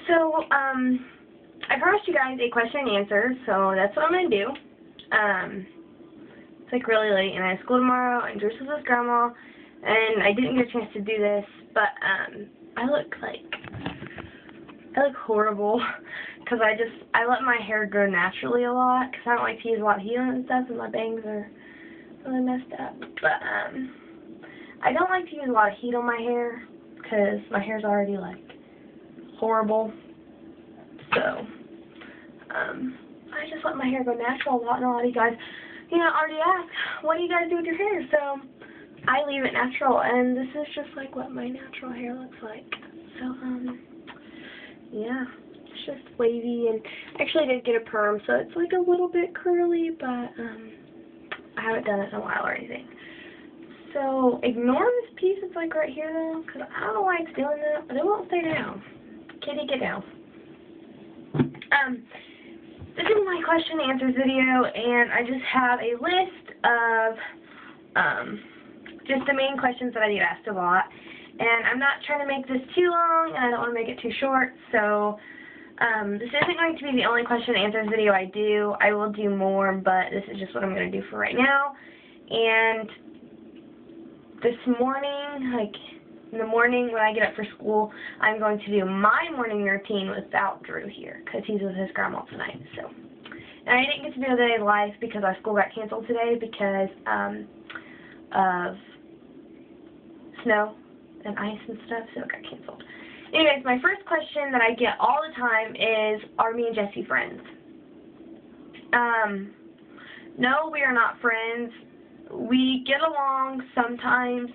So, I promised you guys a question and answer, so that's what I'm going to do. It's like really late, and I have school tomorrow, and Drew's with his grandma, and I didn't get a chance to do this, but, I look horrible, because I let my hair grow naturally a lot, because I don't like to use a lot of heat on it and stuff, and my bangs are really messed up, but, I don't like to use a lot of heat on my hair, because my hair's already, like, horrible. So, I just let my hair go natural a lot, and a lot of you guys, already ask, what do you guys do with your hair? So, I leave it natural, and this is just like what my natural hair looks like. So, yeah, it's just wavy, and actually I did get a perm, so it's like a little bit curly, but, I haven't done it in a while or anything. So, ignore this piece that's like right here, though, because I don't know why it's doing that, but it won't stay down. Kitty, get down. This is my question and answers video, and I just have a list of, just the main questions that I get asked a lot, and I'm not trying to make this too long, and I don't want to make it too short, so, this isn't going to be the only question and answers video I do. I will do more, but this is just what I'm going to do for right now, and this morning, like, in the morning when I get up for school, I'm going to do my morning routine without Drew here, because he's with his grandma tonight, so. And I didn't get to do the day live because our school got canceled today because, of snow and ice and stuff, so it got canceled. Anyways, my first question that I get all the time is, are me and Jesse friends? No, we are not friends. We get along sometimes,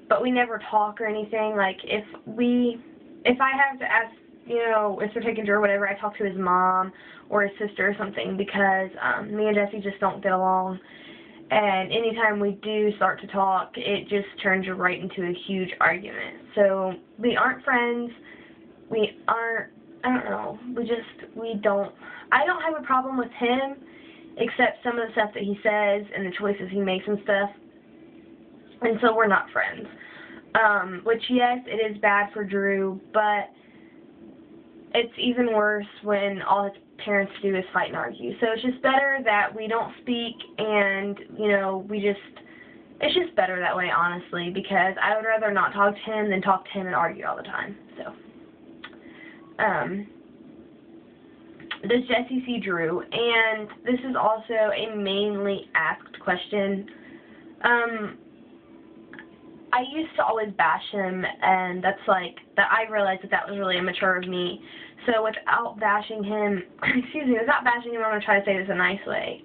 but we never talk or anything. Like, if I have to ask, if they're taking Drew or whatever, I talk to his mom or his sister or something, because me and Jesse just don't get along. And anytime we do start to talk, it just turns right into a huge argument. So, we aren't friends. We aren't, I don't know, I don't have a problem with him, except some of the stuff that he says and the choices he makes and stuff. And so we're not friends. Which, yes, it is bad for Drew, but it's even worse when all his parents do is fight and argue. So it's just better that we don't speak, and, it's just better that way, honestly, because I would rather not talk to him than talk to him and argue all the time. So, does Jesse see Drew? And this is also a mainly asked question. I used to always bash him, and I realized that was really immature of me. So without bashing him, I'm going to try to say this a nice way.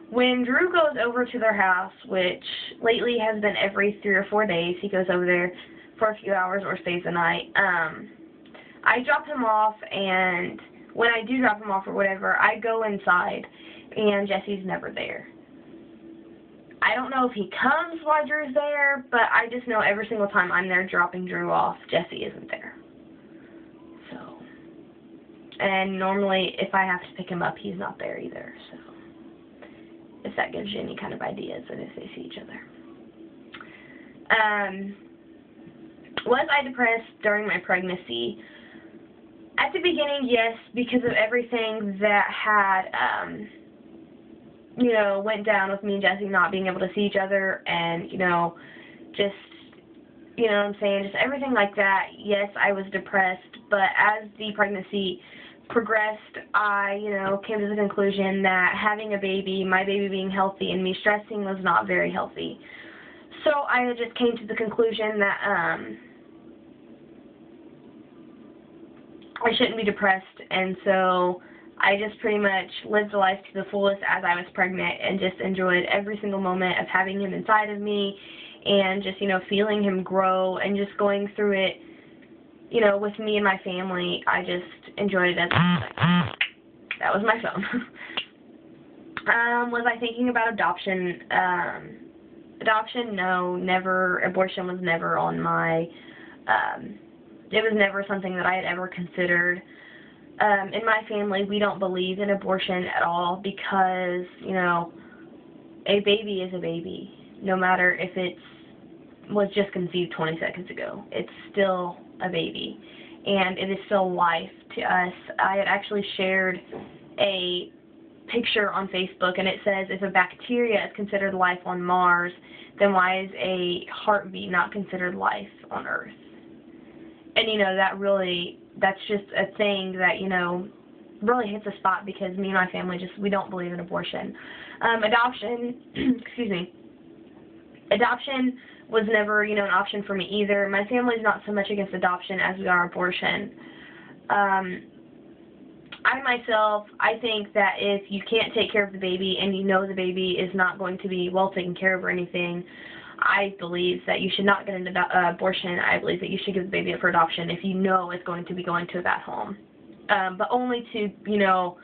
When Drew goes over to their house, which lately has been every 3 or 4 days, he goes over there for a few hours or stays the night, I drop him off, and when I do drop him off or whatever, I go inside, and Jesse's never there. I don't know if he comes while Drew's there, but I just know every single time I'm there dropping Drew off, Jesse isn't there. So, and normally if I have to pick him up, he's not there either, so, if that gives you any kind of ideas of if they see each other. Was I depressed during my pregnancy? At the beginning, yes, because of everything that had, went down with me and Jesse not being able to see each other, and, just, what I'm saying, just everything like that. Yes, I was depressed, but as the pregnancy progressed, I, came to the conclusion that having a baby, my baby being healthy, and me stressing was not very healthy. So I just came to the conclusion that, I shouldn't be depressed, and so I just pretty much lived the life to the fullest as I was pregnant, and just enjoyed every single moment of having him inside of me, and just, feeling him grow, and just going through it, with me and my family. I just enjoyed it as that was my phone. Was I thinking about adoption? Adoption, no, never. Abortion was never on my, it was never something that I had ever considered. In my family, we don't believe in abortion at all because, a baby is a baby. No matter if it's was just conceived 20 seconds ago. It's still a baby, and it is still life to us. I had actually shared a picture on Facebook, and it says, if a bacteria is considered life on Mars, then why is a heartbeat not considered life on Earth? And, you know, that's just a thing that, you know, really hits a spot, because me and my family we don't believe in abortion. Adoption, excuse me, adoption was never, you know, an option for me either. My family's not so much against adoption as we are abortion. I think that if you can't take care of the baby and you know the baby is not going to be well taken care of or anything, I believe that you should not get an abortion. I believe that you should give the baby up for adoption if you know it's going to be going to a bad home. But only to, you know,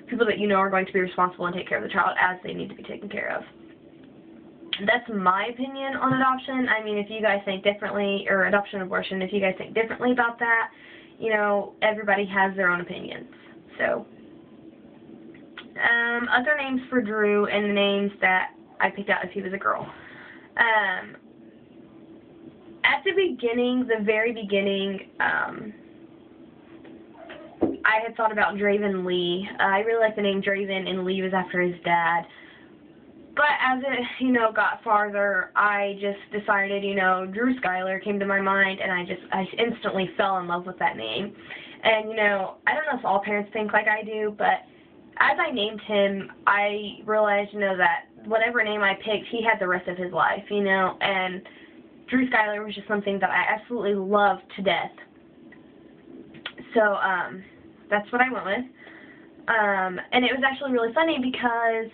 people that you know are going to be responsible and take care of the child as they need to be taken care of. That's my opinion on adoption. I mean, if you guys think differently, or adoption and abortion, if you guys think differently about that, you know, everybody has their own opinions. So, other names for Drew, and the names that I picked out if he was a girl. At the beginning, the very beginning, I had thought about Draven Lee. I really like the name Draven, and Lee was after his dad. But as it, you know, got farther, I just decided, you know, Drew Skylar came to my mind, and I instantly fell in love with that name. And, you know, I don't know if all parents think like I do, but as I named him, I realized, you know, that whatever name I picked, he had the rest of his life, you know, and Drew Skylar was just something that I absolutely loved to death. So, that's what I went with. And it was actually really funny, because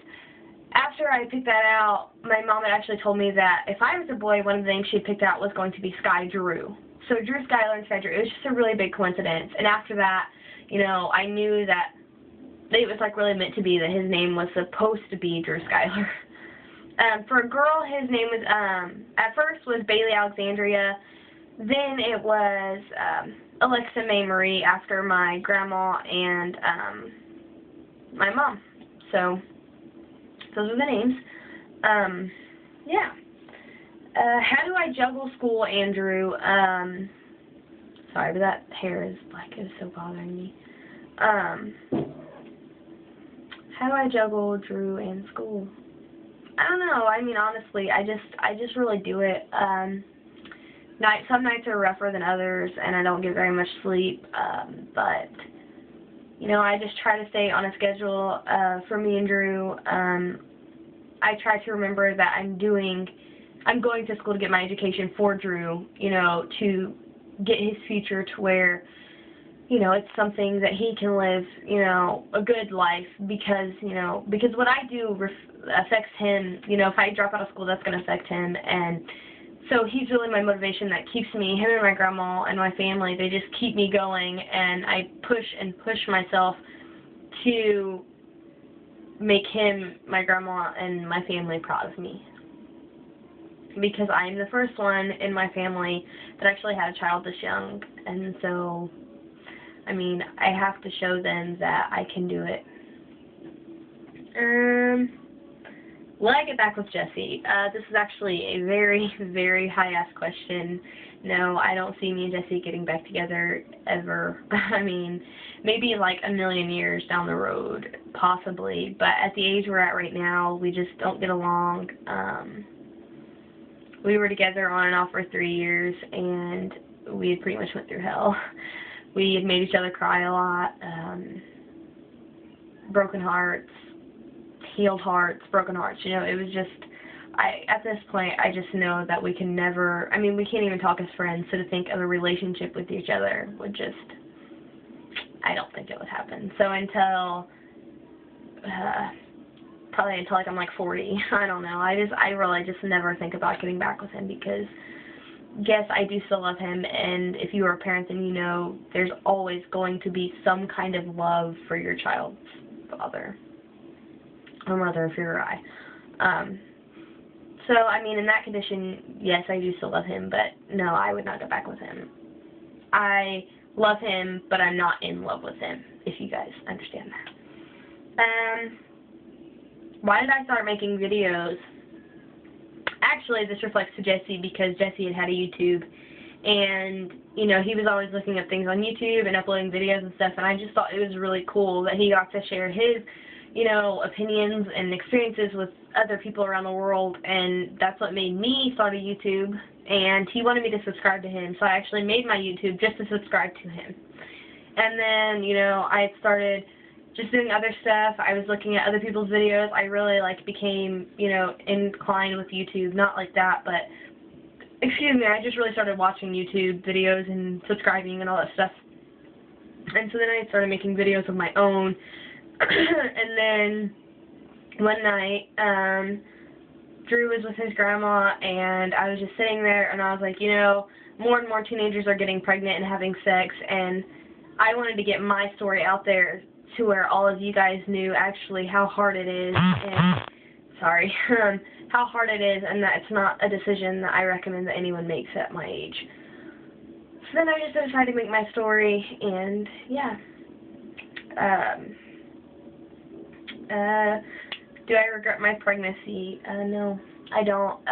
after I picked that out, my mom had actually told me that if I was a boy, one of the names she had picked out was going to be Sky Drew. So Drew Skylar and Sky Drew, it was just a really big coincidence. And after that, you know, I knew that it was like really meant to be, that his name was supposed to be Drew Skylar. For a girl, his name was, at first was Bailey Alexandria. Then it was Alexa May Marie, after my grandma and my mom. So those are the names. Yeah. How do I juggle school, Andrew? Sorry, but that hair is like, it's so bothering me. How do I juggle Drew and school? I don't know. I mean, honestly, I just really do it. Some nights are rougher than others, and I don't get very much sleep. But you know, I just try to stay on a schedule for me and Drew. I try to remember that I'm going to school to get my education for Drew, you know, to get his future to where, you know, it's something that he can live, you know, a good life, because, you know, because what I do affects him. You know, if I drop out of school, that's going to affect him, and so he's really my motivation that keeps me, him and my grandma and my family, they just keep me going, and I push and push myself to make him, my grandma, and my family proud of me. Because I'm the first one in my family that actually had a child this young, and so, I mean, I have to show them that I can do it. Will I get back with Jesse? This is actually a very, very high-ass question. No, I don't see me and Jesse getting back together ever. I mean, maybe like a million years down the road, possibly. But at the age we're at right now, we just don't get along. We were together on and off for 3 years, and we had pretty much went through hell. We had made each other cry a lot. Broken hearts, healed hearts, broken hearts. You know, it was just, at this point, I just know that we can never, I mean, we can't even talk as friends, so to think of a relationship with each other would just, I don't think it would happen. So until, probably until like I'm like 40, I don't know. I really just never think about getting back with him, because, yes, I do still love him, and if you are a parent, then you know there's always going to be some kind of love for your child's father or mother, if you're a guy. So, I mean, in that condition, yes, I do still love him, but no, I would not go back with him. I love him, but I'm not in love with him, if you guys understand that. Why did I start making videos? actually, this reflects to Jesse because Jesse had a YouTube, and, you know, he was always looking up things on YouTube and uploading videos and stuff, and I just thought it was really cool that he got to share his, you know, opinions and experiences with other people around the world, and that's what made me start a YouTube, and he wanted me to subscribe to him, so I actually made my YouTube just to subscribe to him. And then, you know, I had started just doing other stuff. I was looking at other people's videos. I really, like, became, you know, inclined with YouTube. Not like that, but, excuse me, I just really started watching YouTube videos and subscribing and all that stuff. And so then I started making videos of my own. And then one night, Drew was with his grandma, and I was just sitting there, and I was like, you know, more and more teenagers are getting pregnant and having sex, and I wanted to get my story out there to where all of you guys knew actually how hard it is, and, sorry, how hard it is, and that it's not a decision that I recommend that anyone makes at my age. So then I just decided to make my story, and, yeah. Do I regret my pregnancy? No, I don't.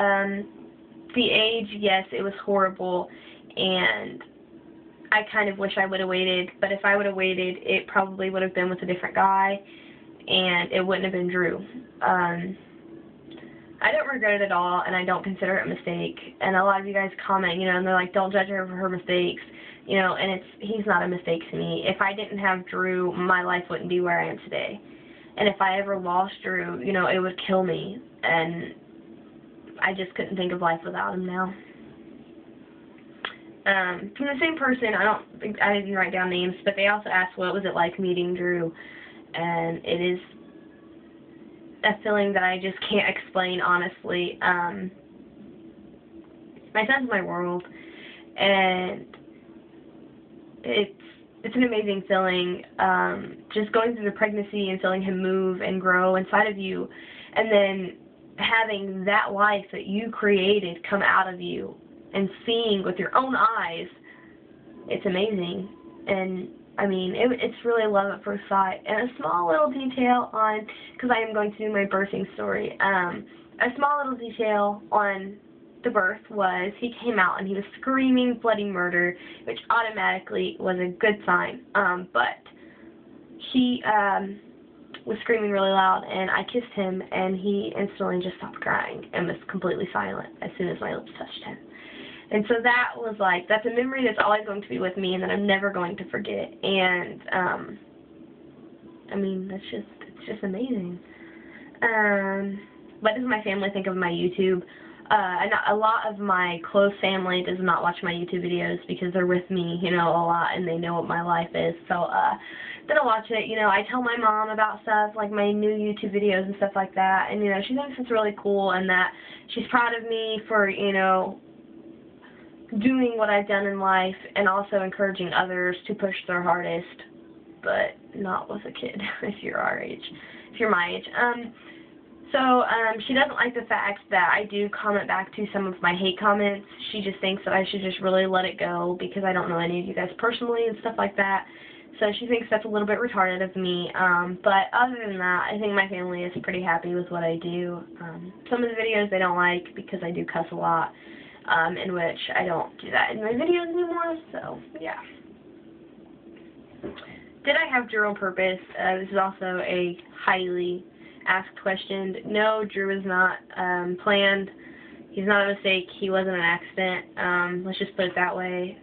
The age, yes, it was horrible, and I kind of wish I would have waited, but if I would have waited, it probably would have been with a different guy, and it wouldn't have been Drew. I don't regret it at all, and I don't consider it a mistake, and a lot of you guys comment, you know, and they're like, don't judge her for her mistakes, you know, and he's not a mistake to me. If I didn't have Drew, my life wouldn't be where I am today, and if I ever lost Drew, you know, it would kill me, and I just couldn't think of life without him now. From the same person, I didn't write down names, but they also asked what was it like meeting Drew, and it is a feeling that I just can't explain, honestly. My son's my world, and it's an amazing feeling, just going through the pregnancy and feeling him move and grow inside of you, and then having that life that you created come out of you and seeing with your own eyes. It's amazing. And I mean, it's really love at first sight. And a small little detail on, because I am going to do my birthing story, a small little detail on the birth was he came out and he was screaming bloody murder, which automatically was a good sign. But he was screaming really loud, and I kissed him, and he instantly just stopped crying and was completely silent as soon as my lips touched him. And so that was like, that's a memory that's always going to be with me and that I'm never going to forget. And, I mean, it's just amazing. What does my family think of my YouTube? A lot of my close family does not watch my YouTube videos because they're with me, you know, a lot, and they know what my life is. So, they don't watch it. You know, I tell my mom about stuff, like my new YouTube videos and stuff like that, and, you know, she thinks it's really cool and that she's proud of me for, you know, doing what I've done in life, and also encouraging others to push their hardest, but not with a kid, if you're our age, if you're my age. So she doesn't like the fact that I do comment back to some of my hate comments. She just thinks that I should just really let it go because I don't know any of you guys personally and stuff like that. So she thinks that's a little bit retarded of me. But other than that, I think my family is pretty happy with what I do. Some of the videos they don't like because I do cuss a lot. In which I don't do that in my videos anymore, so, yeah. Did I have Drew on purpose? This is also a highly asked question. No, Drew is not planned. He's not a mistake. He wasn't an accident. Let's just put it that way.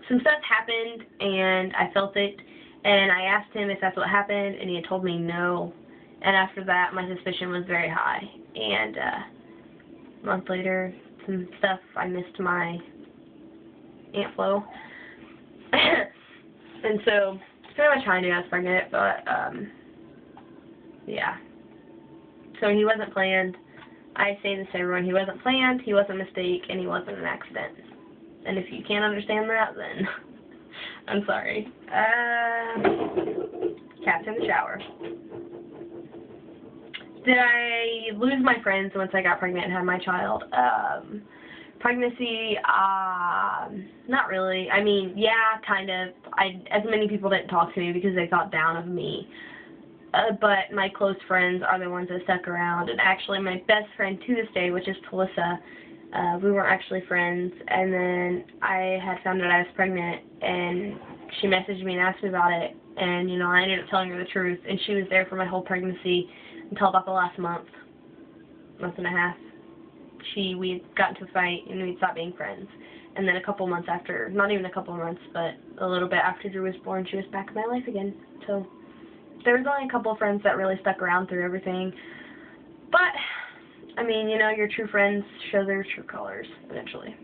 Some stuff happened, and I felt it, and I asked him if that's what happened, and he had told me no. And after that, my suspicion was very high, and, a month later, some stuff, I missed my Aunt Flo. And so, pretty much how I knew I was pregnant, but, yeah. So he wasn't planned. I say this to everyone, he wasn't planned, he wasn't a mistake, and he wasn't an accident. And if you can't understand that, then I'm sorry. Cat's in the shower. Did I lose my friends once I got pregnant and had my child? Pregnancy, not really. I mean, yeah, kind of. As many people didn't talk to me because they thought down of me. but my close friends are the ones that stuck around. And actually, my best friend to this day, which is Talissa, we weren't actually friends. And then I had found out I was pregnant, and she messaged me and asked me about it. And, you know, I ended up telling her the truth. And she was there for my whole pregnancy until about the last month and a half. We had gotten into a fight, and we'd stopped being friends. And then a couple months after, not even a couple months, but a little bit after Drew was born, she was back in my life again. So there was only a couple of friends that really stuck around through everything. But, I mean, you know, your true friends show their true colors eventually.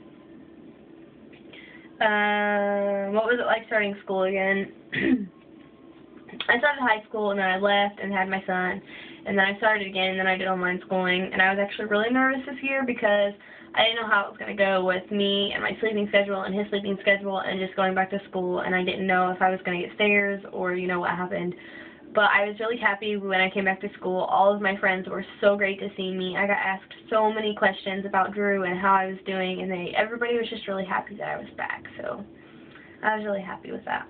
What was it like starting school again? I started high school, and then I left and had my son. And then I started again, and then I did online schooling. And I was actually really nervous this year because I didn't know how it was going to go with me and my sleeping schedule and his sleeping schedule and just going back to school. And I didn't know if I was going to get stairs or, you know, what happened. But I was really happy when I came back to school. All of my friends were so great to see me. I got asked so many questions about Drew and how I was doing, and everybody was just really happy that I was back. So I was really happy with that.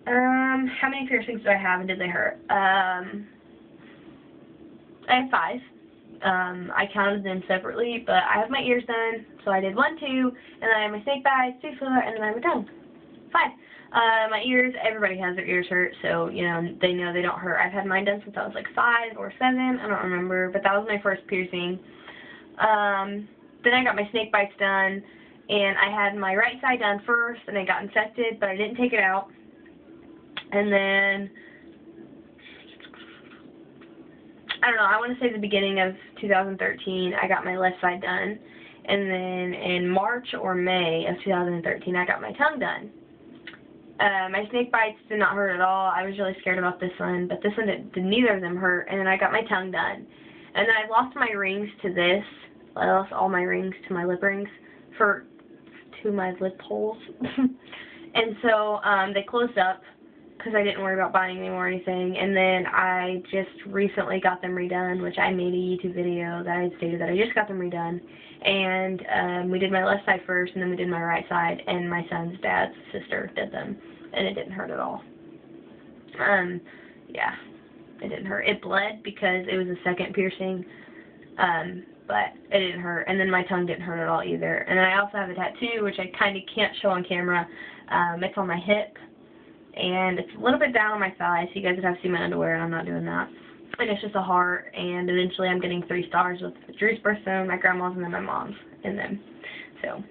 How many piercings do I have, and did they hurt? I have 5. I counted them separately, but I have my ears done, so I did 1, 2, and then I have my snake bites, 2, 4, and then I have my tongue. 5. My ears, everybody has their ears hurt, so, you know they don't hurt. I've had mine done since I was like 5 or 7, I don't remember, but that was my first piercing. Then I got my snake bites done, and I had my right side done first, and it got infected, but I didn't take it out. And then, I don't know, I want to say the beginning of 2013, I got my left side done. And then in March or May of 2013, I got my tongue done. My snake bites did not hurt at all. I was really scared about this one, but this one, neither of them hurt. And then I got my tongue done. And then I lost my rings to this. I lost all my rings to my lip rings to my lip holes. And so they closed up, because I didn't worry about buying any more or anything. And then I just recently got them redone, which I made a YouTube video that I stated that I just got them redone. And we did my left side first, and then we did my right side, and my son's dad's sister did them, and it didn't hurt at all. Yeah, it didn't hurt. It bled because it was a second piercing, but it didn't hurt. And then my tongue didn't hurt at all either. And then I also have a tattoo, which I kind of can't show on camera. It's on my hip. And it's a little bit down on my thigh, so you guys would have to see my underwear, and I'm not doing that. And it's just a heart, and eventually I'm getting 3 stars with Drew's birthstone, my grandma's, and then my mom's in them. So,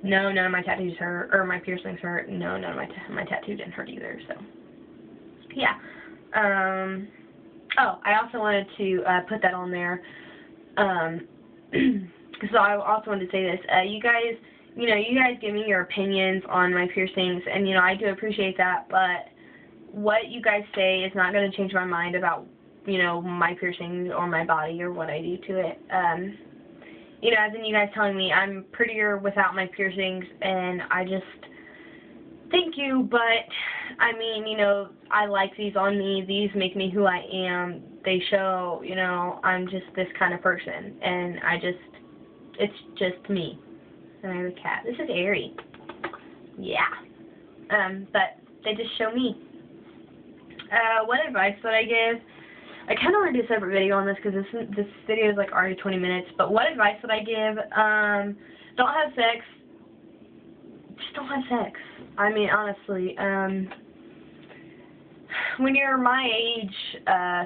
no, none of my tattoos hurt, or my piercings hurt. No, none of my tattoo didn't hurt either, so. Yeah. Oh, I also wanted to put that on there. So I also wanted to say this. You guys give me your opinions on my piercings, and, you know, I do appreciate that, but what you guys say is not going to change my mind about, you know, my piercings or my body or what I do to it. You know, as in you guys telling me I'm prettier without my piercings, and I just, thank you, but, I mean, you know, I like these on me. These make me who I am. They show, you know, I'm just this kind of person, and it's just me. And I have a cat. This is Airy. Yeah. But they just show me. What advice would I give? I kind of want to do a separate video on this because this video is like already 20 minutes. But what advice would I give? Don't have sex. Just don't have sex. I mean, honestly. When you're my age,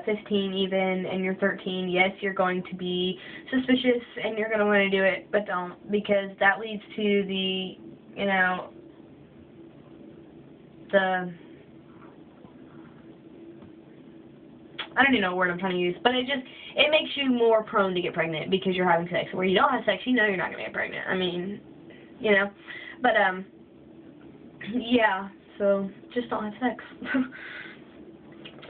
15 even, and you're 13, yes, you're going to be suspicious and you're going to want to do it, but don't, because that leads to the, you know, I don't even know what word I'm trying to use, but it makes you more prone to get pregnant because you're having sex. Where you don't have sex, you know you're not going to get pregnant. I mean, you know, but, yeah, so just don't have sex.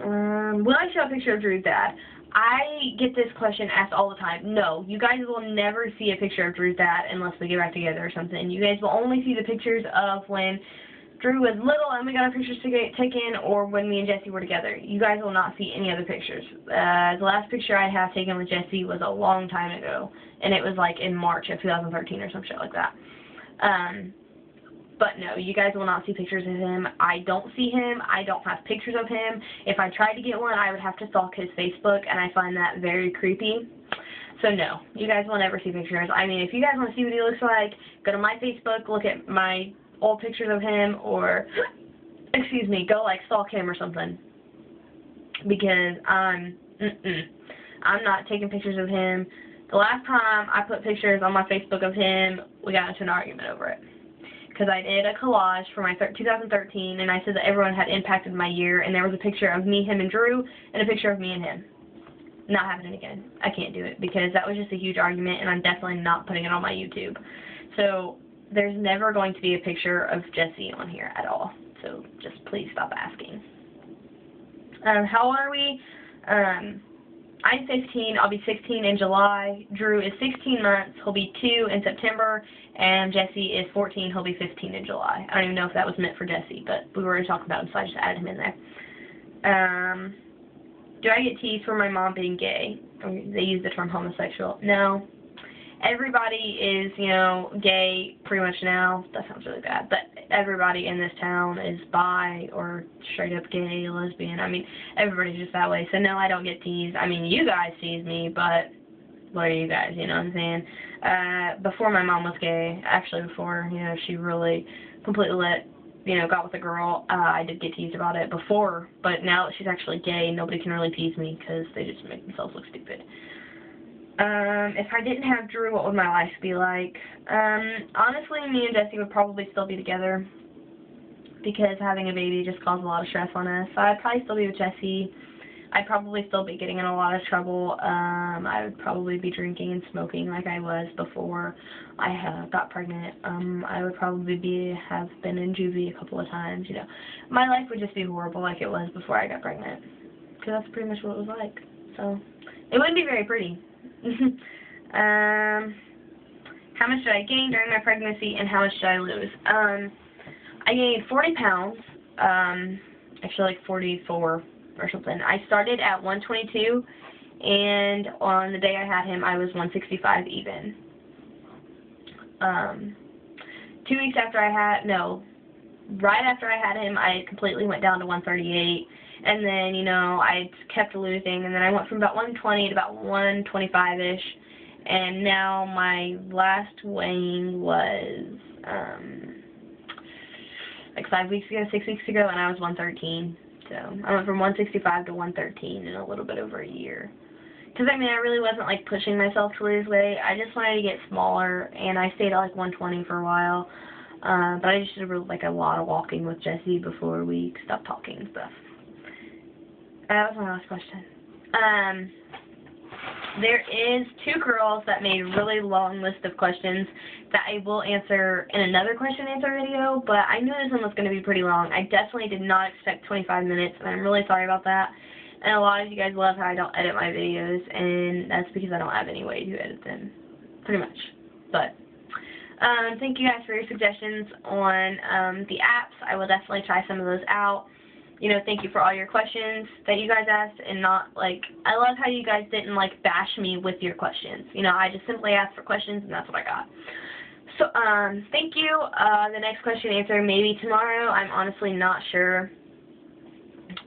Will I show a picture of Drew's dad? I get this question asked all the time. No, you guys will never see a picture of Drew's dad unless we get back together or something. You guys will only see the pictures of when Drew was little and we got our pictures taken, or when me and Jesse were together. You guys will not see any other pictures. The last picture I have taken with Jesse was a long time ago, and it was like in March of 2013 or some shit like that. But no, you guys will not see pictures of him. I don't see him. I don't have pictures of him. If I tried to get one, I would have to stalk his Facebook, and I find that very creepy. So no, you guys will never see pictures. I mean, if you guys want to see what he looks like, go to my Facebook, look at my old pictures of him, or, excuse me, go like stalk him or something. Because I'm not taking pictures of him. The last time I put pictures on my Facebook of him, we got into an argument over it. Because I did a collage for my 2013, and I said that everyone had impacted my year, and there was a picture of me, him, and Drew, and a picture of me and him. Not happening again. I can't do it, because that was just a huge argument, and I'm definitely not putting it on my YouTube. So there's never going to be a picture of Jesse on here at all. So just please stop asking. How old are we? I'm 15. I'll be 16 in July. Drew is 16 months. He'll be 2 in September. And Jesse is 14. He'll be 15 in July. I don't even know if that was meant for Jesse, but we were talking about him, so I just added him in there. Do I get teased for my mom being gay? They use the term homosexual. No. Everybody is, you know, gay pretty much now. That sounds really bad. But everybody in this town is bi or straight up gay, lesbian. I mean, everybody's just that way. So no, I don't get teased. I mean, you guys tease me, but what are you guys, you know what I'm saying? Before my mom was gay, actually before, you know, she really completely got with a girl, I did get teased about it before, but now that she's actually gay, nobody can really tease me because they just make themselves look stupid. If I didn't have Drew, what would my life be like? Honestly, me and Jesse would probably still be together because having a baby just caused a lot of stress on us. So I'd probably still be with Jesse. I'd probably still be getting in a lot of trouble. I would probably be drinking and smoking like I was before I got pregnant. I would probably have been in juvie a couple of times, you know. My life would just be horrible like it was before I got pregnant. Because that's pretty much what it was like. So, it wouldn't be very pretty. How much did I gain during my pregnancy and how much did I lose? I gained 40 pounds. Actually like 44 or something. I started at 122, and on the day I had him, I was 165 even. 2 weeks after right after I had him, I completely went down to 138, and then, you know, I kept losing, and then I went from about 120 to about 125-ish, and now my last weighing was, like 5 weeks ago, 6 weeks ago, and I was 113. So I went from 165 to 113 in a little bit over a year. Because, I mean, I really wasn't, like, pushing myself to lose weight. I just wanted to get smaller, and I stayed at, like, 120 for a while. But I just did, like, a lot of walking with Jesse before we stopped talking and stuff. That was my last question. There is 2 girls that made a really long list of questions that I will answer in another question and answer video, but I knew this one was going to be pretty long. I definitely did not expect 25 minutes, and I'm really sorry about that. And a lot of you guys love how I don't edit my videos, and that's because I don't have any way to edit them, pretty much. But thank you guys for your suggestions on the apps. I will definitely try some of those out. You know, thank you for all your questions that you guys asked, and not, like, I love how you guys didn't, like, bash me with your questions. You know, I just simply asked for questions, and that's what I got. So, thank you. The next question and answer maybe tomorrow. I'm honestly not sure.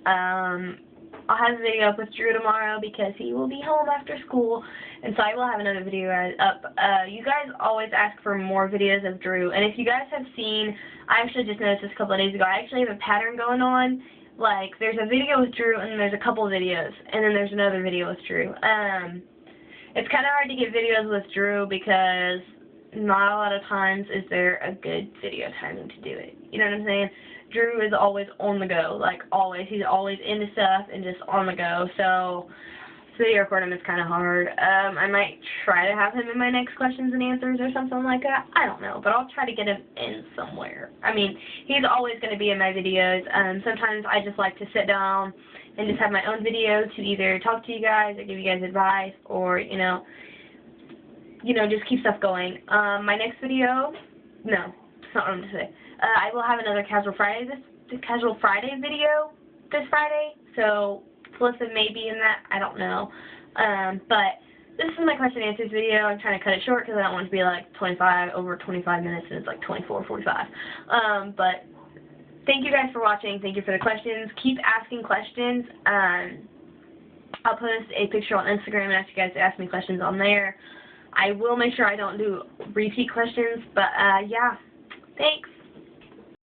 I'll have a video up with Drew tomorrow because he will be home after school, and so I will have another video up. You guys always ask for more videos of Drew, and if you guys have seen, I actually just noticed this a couple of days ago, I actually have a pattern going on. Like, there's a video with Drew, and then there's a couple of videos, and then there's another video with Drew. It's kind of hard to get videos with Drew because not a lot of times is there a good video timing to do it. You know what I'm saying? Drew is always on the go, like always. He's always into stuff and just on the go, so video record him is kind of hard. I might try to have him in my next questions and answers or something like that. I don't know, but I'll try to get him in somewhere. I mean, he's always going to be in my videos. Sometimes I just like to sit down and just have my own video to either talk to you guys or give you guys advice or, you know, just keep stuff going. My next video, no, that's not what I'm going to say. I will have another Casual Friday video this Friday, so Melissa may be in that, I don't know. But this is my question and answers video. I'm trying to cut it short because I don't want it to be like over 25 minutes, and it's like 24:45. But thank you guys for watching. Thank you for the questions. Keep asking questions. I'll post a picture on Instagram and ask you guys to ask me questions on there. I will make sure I don't do repeat questions, but yeah, thanks.